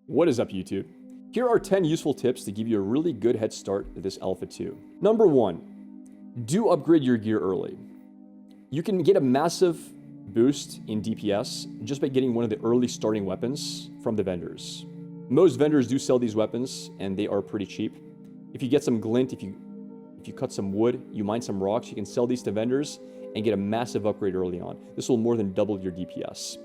What is up, YouTube? Here are 10 useful tips to give you a really good head start at this Alpha 2. Number 1, do upgrade your gear early. You can get a massive boost in DPS just by getting one of the early starting weapons from the vendors. Most vendors do sell these weapons and they are pretty cheap. If you get some glint, if you cut some wood, you mine some rocks, you can sell these to vendors and get a massive upgrade early on. This will more than double your DPS.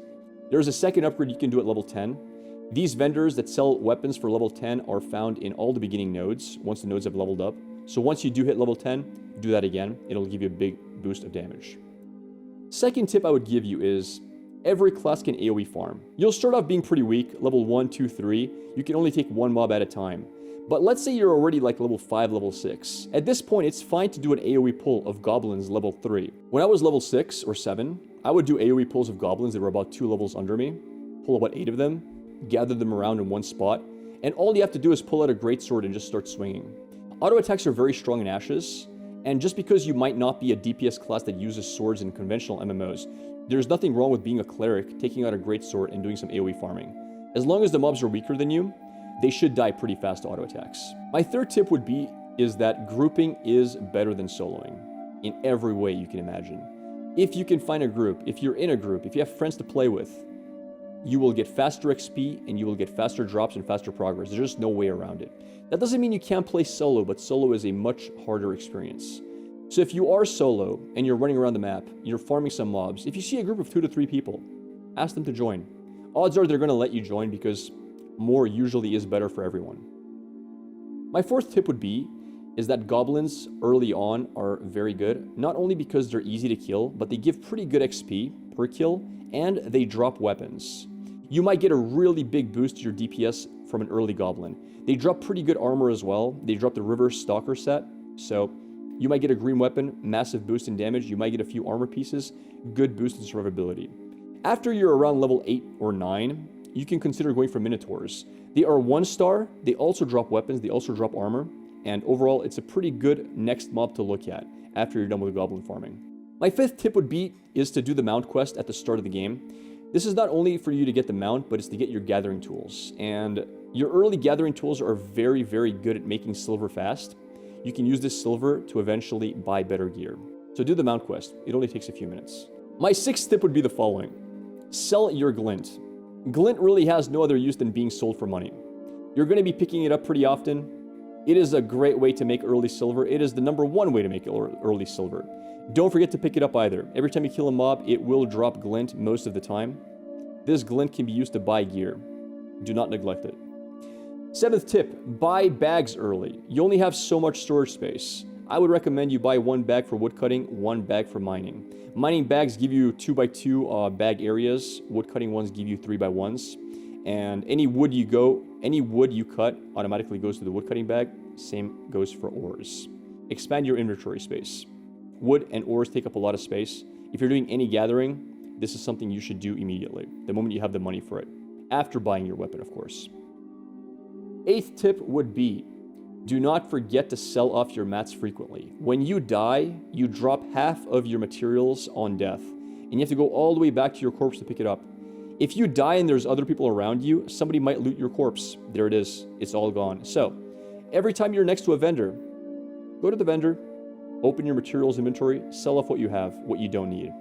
There's a second upgrade you can do at level 10. These vendors that sell weapons for level 10 are found in all the beginning nodes, once the nodes have leveled up. So once you do hit level 10, do that again. It'll give you a big boost of damage. Second tip I would give you is, every class can AOE farm. You'll start off being pretty weak, level 1, 2, 3. You can only take one mob at a time. But let's say you're already like level 5, level 6. At this point, it's fine to do an AOE pull of goblins level 3. When I was level 6 or 7, I would do AOE pulls of goblins that were about 2 levels under me, pull about 8 of them, gather them around in one spot, and all you have to do is pull out a greatsword and just start swinging. Auto attacks are very strong in Ashes, and just because you might not be a DPS class that uses swords in conventional MMOs, there's nothing wrong with being a cleric, taking out a greatsword and doing some AOE farming. As long as the mobs are weaker than you, they should die pretty fast to auto attacks. My third tip is that grouping is better than soloing in every way you can imagine. If you can find a group, if you're in a group, if you have friends to play with, you will get faster XP and you will get faster drops and faster progress. There's just no way around it. That doesn't mean you can't play solo, but solo is a much harder experience. So if you are solo and you're running around the map, you're farming some mobs, if you see a group of 2 to 3 people, ask them to join. Odds are they're going to let you join because more usually is better for everyone. My fourth tip is that goblins early on are very good, not only because they're easy to kill, but they give pretty good XP per kill and they drop weapons. You might get a really big boost to your DPS from an early goblin. They drop pretty good armor as well. They drop the River Stalker set, so you might get a green weapon, massive boost in damage. You might get a few armor pieces, good boost in survivability. After you're around level 8 or 9, you can consider going for Minotaurs. They are 1-star, they also drop weapons, they also drop armor, and overall it's a pretty good next mob to look at after you're done with goblin farming. My fifth tip is to do the mount quest at the start of the game. This is not only for you to get the mount, but it's to get your gathering tools. And your early gathering tools are very, very good at making silver fast. You can use this silver to eventually buy better gear. So do the mount quest. It only takes a few minutes. My sixth tip would be the following. Sell your glint. Glint really has no other use than being sold for money. You're going to be picking it up pretty often. It is a great way to make early silver. It is the #1 way to make early silver. Don't forget to pick it up either. Every time you kill a mob, it will drop glint most of the time. This glint can be used to buy gear. Do not neglect it. Seventh tip, buy bags early. You only have so much storage space. I would recommend you buy 1 bag for woodcutting, 1 bag for mining. Mining bags give you 2x2 bag areas. Woodcutting ones give you 3x1s. And any wood you cut automatically goes to the woodcutting bag. Same goes for ores. Expand your inventory space. Wood and ores take up a lot of space. If you're doing any gathering, this is something you should do immediately, the moment you have the money for it. After buying your weapon, of course. Eighth tip would be, do not forget to sell off your mats frequently. When you die, you drop half of your materials on death, and you have to go all the way back to your corpse to pick it up. If you die and there's other people around you, somebody might loot your corpse. There it is. It's all gone. So, every time you're next to a vendor, go to the vendor, open your materials inventory, sell off what you have, what you don't need.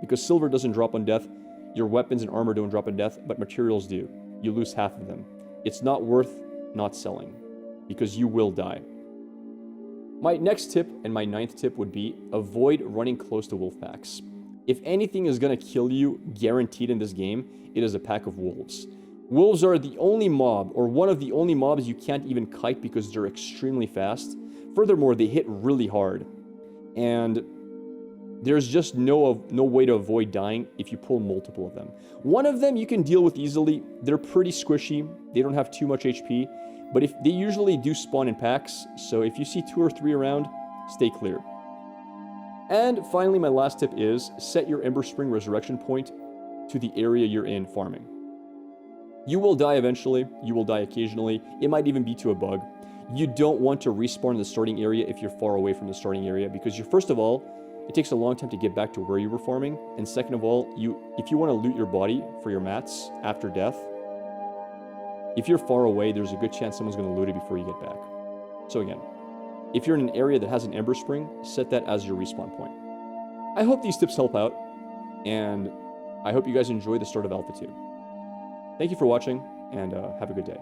Because silver doesn't drop on death, your weapons and armor don't drop on death, but materials do. You lose half of them. It's not worth not selling, because you will die. My next tip, and my 9th tip, would be avoid running close to wolf packs. If anything is going to kill you, guaranteed in this game, it is a pack of wolves. Wolves are the only mob, or one of the only mobs you can't even kite because they're extremely fast. Furthermore, they hit really hard. And there's just no way to avoid dying if you pull multiple of them. One of them you can deal with easily. They're pretty squishy. They don't have too much HP. But they usually do spawn in packs. So if you see 2 or 3 around, stay clear. And finally, my last tip is set your Emberspring resurrection point to the area you're in farming. You will die eventually. You will die occasionally. It might even be to a bug. You don't want to respawn in the starting area if you're far away from the starting area, because first of all, it takes a long time to get back to where you were farming, and second of all, if you want to loot your body for your mats after death, If you're far away, there's a good chance someone's going to loot it before you get back. So again, if you're in an area that has an Ember Spring, set that as your respawn point. I hope these tips help out, and I hope you guys enjoy the start of Alpha 2. Thank you for watching, and have a good day.